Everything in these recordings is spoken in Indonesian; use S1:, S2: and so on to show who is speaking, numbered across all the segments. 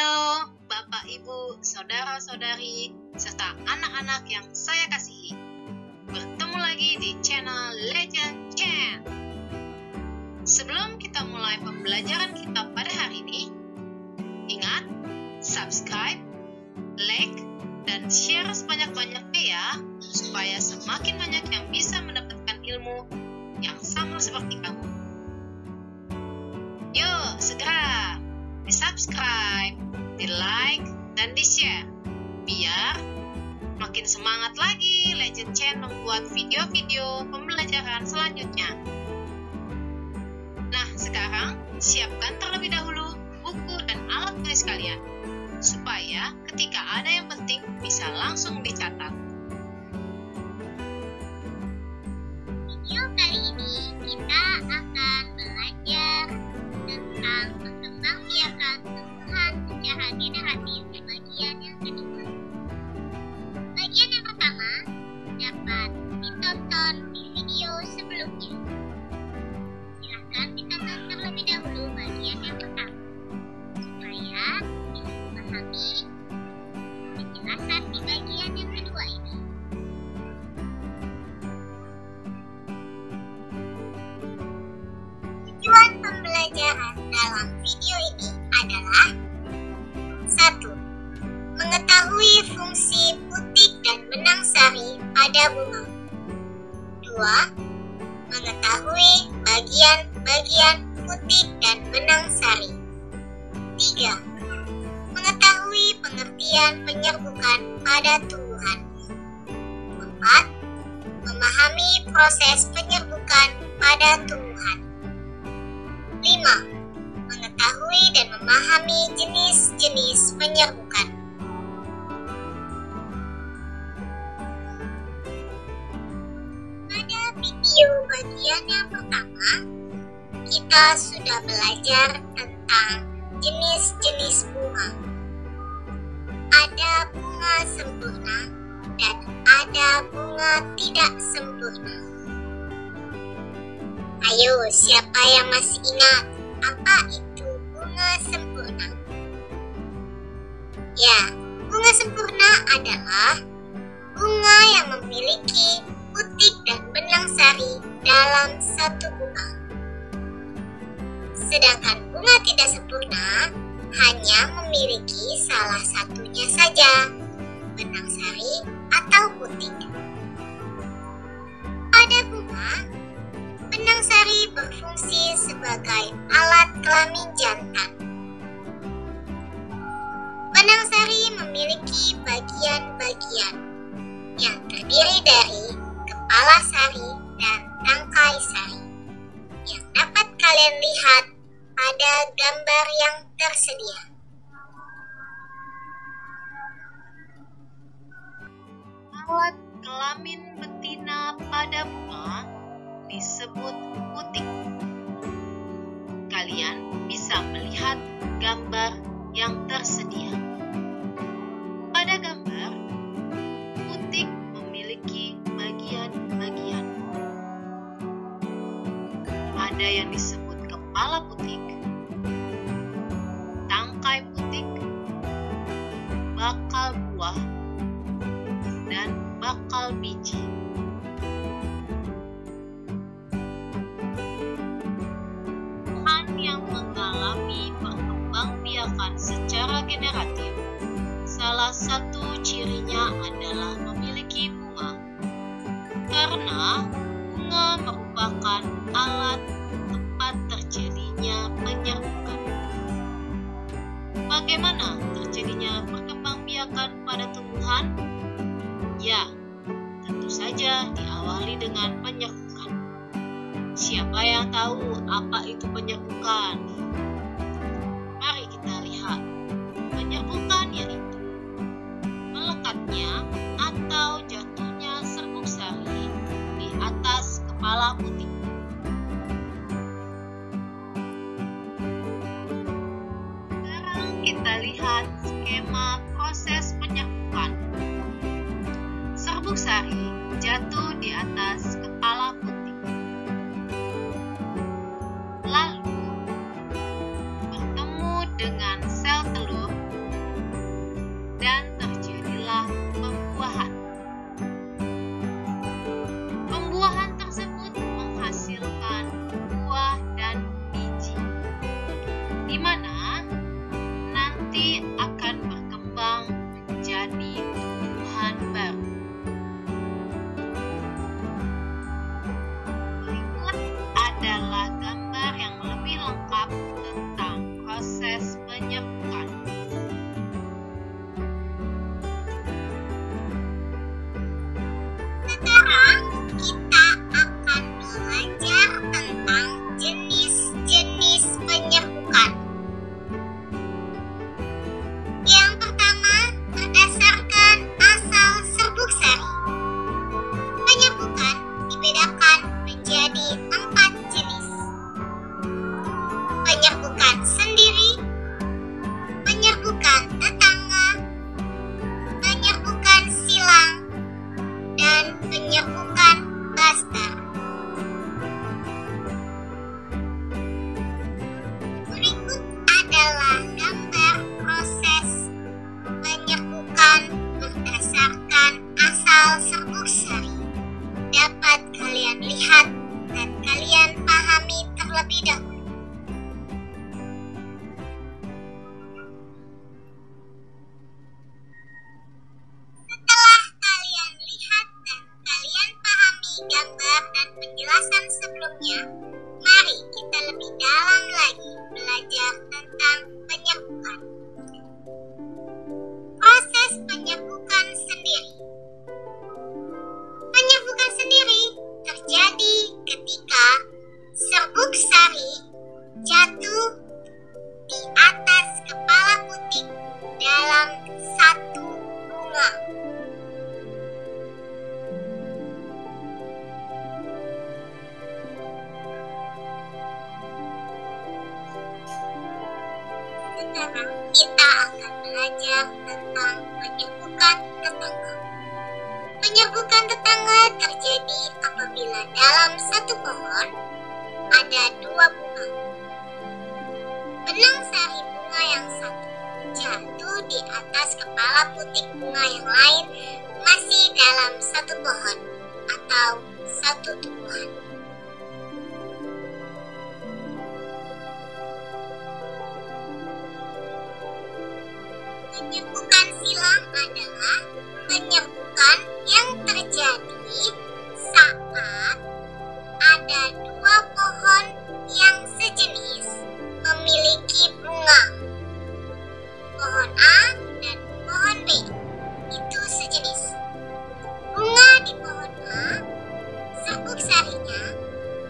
S1: Halo Bapak, Ibu, Saudara-saudari, serta anak-anak yang saya kasihi. Bertemu lagi di channel Legend Chen. Sebelum kita mulai pembelajaran kita pada hari ini, ingat, subscribe, like, dan share sebanyak-banyaknya ya, supaya semakin banyak yang bisa mendapatkan ilmu yang sama seperti kamu. Yuk, segera di-subscribe, di-like, dan di-share, biar makin semangat lagi Legend Chen membuat video-video pembelajaran selanjutnya. Nah, sekarang siapkan terlebih dahulu buku dan alat tulis kalian, supaya ketika ada yang penting bisa langsung dicatat.
S2: Video kali ini kita akan belajar tentang pengembangbiakan tumbuhan secara generatif bagian yang kedua. Bagian yang pertama dapat ditonton di video sebelumnya. Silahkan ditonton terlebih dahulu bagian yang pertama, supaya bisa memahami penjelasan di bagian yang kedua ini. Tujuan pembelajaran dalam video ini adalah 1. Mengetahui fungsi putik dan benang sari pada bunga. 2. Mengetahui bagian-bagian putik dan benang sari. 3. Mengetahui pengertian penyerbukan pada tumbuhan. 4. Memahami proses penyerbukan pada tumbuhan. 5. Mengetahui dan memahami jenis-jenis penyerbukan. Pada video bagian yang pertama, kita sudah belajar tentang jenis-jenis bunga. Ada bunga sempurna dan ada bunga tidak sempurna. Ayo, siapa yang masih ingat apa itu bunga sempurna? Ya, bunga sempurna adalah bunga yang memiliki putik dan benang sari dalam satu bunga. Sedangkan bunga tidak sempurna hanya memiliki salah satunya saja, benang sari atau putik. Pada bunga, benang sari berfungsi sebagai alat kelamin jantan. Benang sari memiliki bagian-bagian yang terdiri dari kepala sari dan tangkai sari, yang dapat kalian lihat pada gambar yang tersedia.
S1: Alat kelamin betina pada bunga disebut putik. Kalian bisa melihat gambar yang tersedia. Pada gambar, putik memiliki bagian-bagian. Ada yang disebut kepala putik, tangkai putik, bakal buah, dan bakal biji. Yang mengalami perkembangbiakan secara generatif, salah satu cirinya adalah memiliki bunga, karena bunga merupakan alat tempat terjadinya penyerbukan. Bagaimana terjadinya perkembangbiakan pada tumbuhan? Ya, tentu saja diawali dengan penyerbukan. Siapa yang tahu apa itu penyerbukan? Mari kita lihat. Penyerbukan yaitu melekatnya atau jatuhnya serbuk sari di atas kepala putik. Sekarang kita lihat skema proses penyerbukan. Serbuk sari jatuh di atas kepala putik. Lalu bertemu dengan sel telur penyerbukan.
S2: Sekarang kita akan belajar tentang jenis-jenis penyerbukan. Yang pertama, berdasarkan asal serbuk sari. Penyerbukan dibedakan menjadi 4 jenis. Penyerbukan sendiri, penyerbukan tetangga, penyerbukan silang, dan penyerbukan baster. Berikut adalah gambar proses penyerbukan berdasarkan asal serbuk sari. Dapat kalian lihat dan kalian pahami terlebih dahulu. Setelah kalian lihat dan kalian pahami gambar dan penjelasan sebelumnya, mari kita lebih dalam lagi belajar tentang penyerbukan. Proses penyerbukan sendiri. Penyerbukan sendiri terjadi ketika serbuk sari jatuh di atas kepala putik dalam satu bunga. Sekarang kita akan belajar tentang penyerbukan tetangga. Penyerbukan tetangga terjadi apabila dalam satu pohon ada 2 bunga. Benang sari bunga yang satu jatuh di atas kepala putik bunga yang lain masih dalam satu pohon atau satu tumbuhan. Penyerbukan silang adalah penyerbukan yang terjadi saat ada 2 pohon yang sejenis memiliki bunga. Pohon A dan pohon B itu sejenis. Bunga di pohon A, serbuk sarinya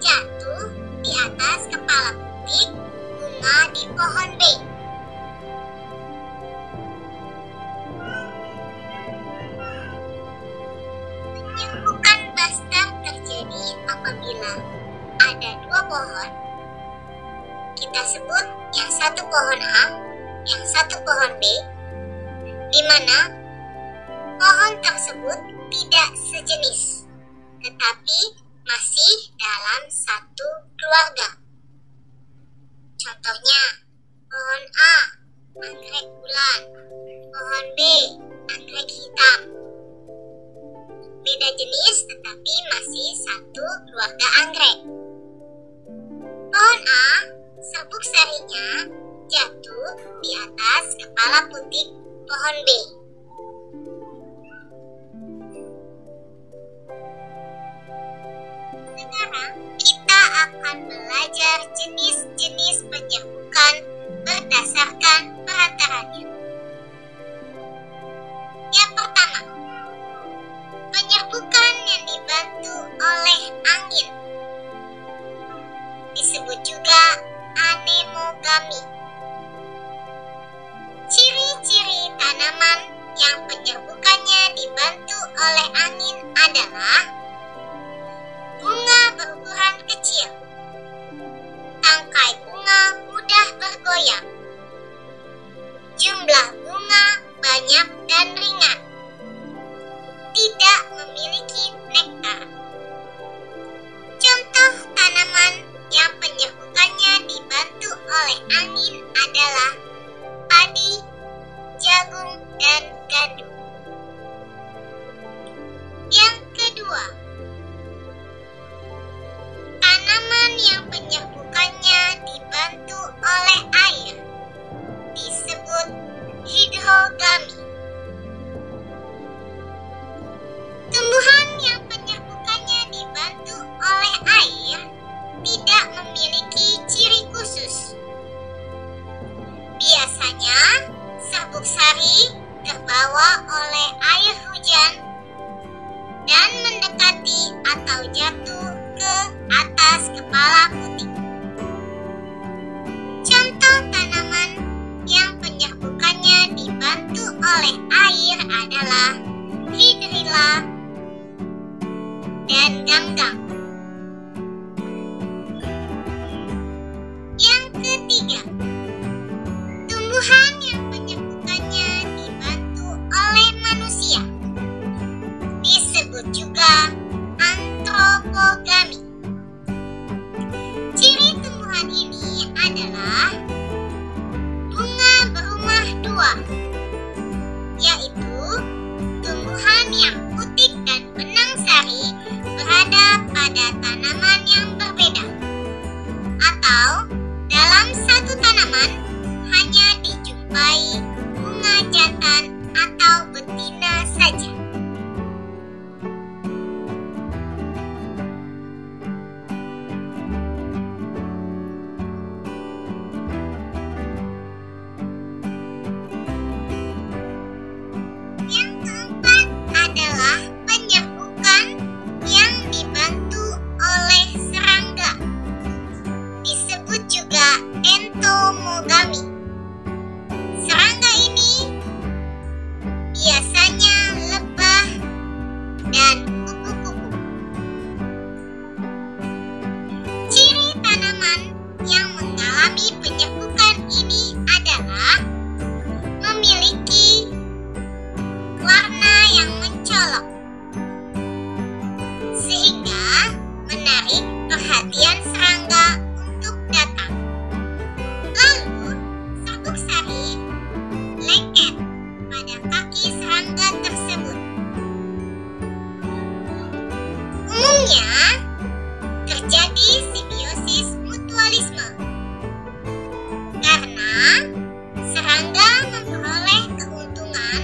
S2: jatuh di atas kepala putik bunga di pohon B. Penyerbukan baster terjadi apabila ada 2 pohon. Kita sebut yang satu pohon A, yang satu pohon B, di mana pohon tersebut tidak sejenis, tetapi masih dalam satu keluarga. Contohnya, pohon A, anggrek bulan, pohon B, anggrek hitam. Beda jenis tetapi masih satu keluarga anggrek. Pohon A, serbuk sarinya jatuh di atas kepala putik pohon B. Sekarang kita akan belajar jenis-jenis penyerbukan berdasarkan perantaranya. Yang pertama, penyerbukan yang dibantu oleh angin, disebut juga anemogami. Ciri-ciri tanaman yang penyerbukannya dibantu oleh angin adalah bunga berukuran kecil, tangkai bunga mudah bergoyang, jumlah bunga banyak dan ringan, tidak memiliki nektar. Contoh tanaman yang penyerbukannya dibantu oleh angin adalah padi, jagung, dan gandum. Yang kedua, tanaman yang penyerbukannya dibantu oleh air disebut hidrogami. Tumbuhan yang penyerbukannya dibantu oleh air tidak memiliki ciri khusus. Selanjutnya, serbuk sari terbawa oleh air hujan dan mendekati atau jatuh ke atas kepala putik. Contoh tanaman yang penyerbukannya dibantu oleh air adalah hidrilla dan ganggang. Yang ketiga, tumbuhan yang penyerbukannya dibantu oleh manusia disebut juga antropogami. Ciri tumbuhan ini adalah bunga berumah dua, yaitu tumbuhan yang putik dan benang sari berada pada tanaman yang berbeda, atau dalam satu tanaman hanya dijumpai bunga jantan atau betina saja. Yang keempat adalah penyerbukan yang dibantu oleh serangga, disebut juga entomogami. Serangga ini biasanya lebah dan kupu-kupu. Ciri tanaman yang mengalami penyerbukan ini adalah memiliki warna yang mencolok, sehingga menarik perhatian serangga untuk datang. Lalu, serbuk sari lengket pada kaki serangga tersebut. Umumnya, terjadi simbiosis mutualisme karena serangga memperoleh keuntungan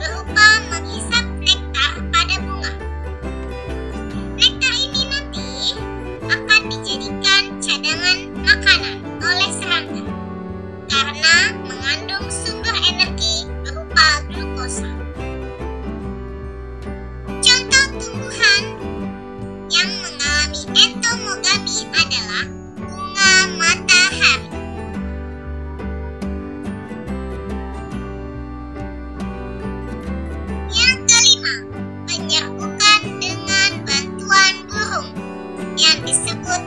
S2: berupa menghisap nektar pada bunga. Nektar ini nanti akan dijadikan cadangan makanan oleh serangga karena mengandung sumber energi berupa glukosa. Contoh tumbuhan yang mengalami entomogami adalah bunga matahari. Yang kelima, penyerbukan dengan bantuan burung yang disebut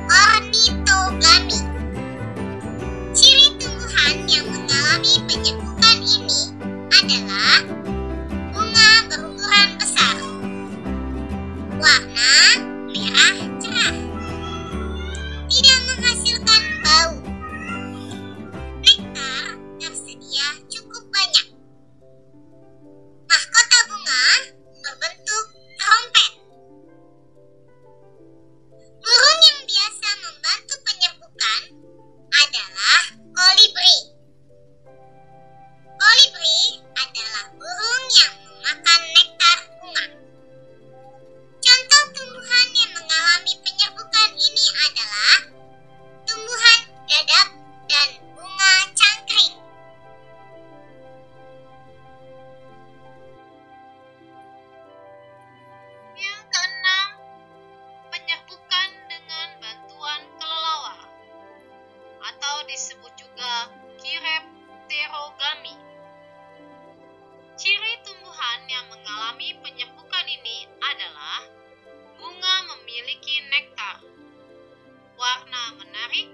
S2: ornitogami. Ciri tumbuhan yang mengalami penyerbukan ini adalah bunga berukuran besar, warna merah cerah, tidak menghasilkan bau. Nektar tersedia cukup banyak. Mahkota bunga berbentuk trompet. Burung yang biasa membantu penyerbukan adalah kolibri. Kolibri adalah burung yang memakan nektar bunga. Contoh tumbuhan yang mengalami penyerbukan ini adalah tumbuhan dadap dan bunga cangkring. Yang keenam, penyerbukan dengan bantuan kelelawar atau disebut juga kirepterogami. Ciri tumbuhan yang mengalami penyerbukan ini adalah bunga memiliki nektar, warna menarik,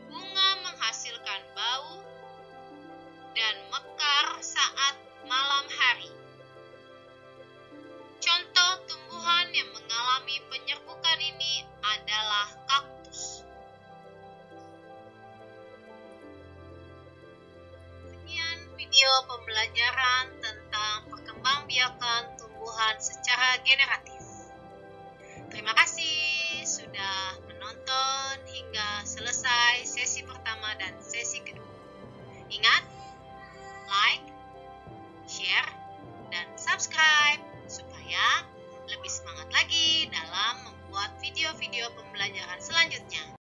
S2: bunga menghasilkan bau, dan mekar saat malam hari. Contoh tumbuhan yang mengalami penyerbukan ini adalah kaktus. Sekian video pembelajaran tentang perkembangbiakan tumbuhan secara generatif. Terima kasih sudah menonton hingga selesai sesi pertama dan sesi kedua. Ingat, like, share, dan subscribe supaya lebih semangat lagi dalam membuat video-video pembelajaran selanjutnya.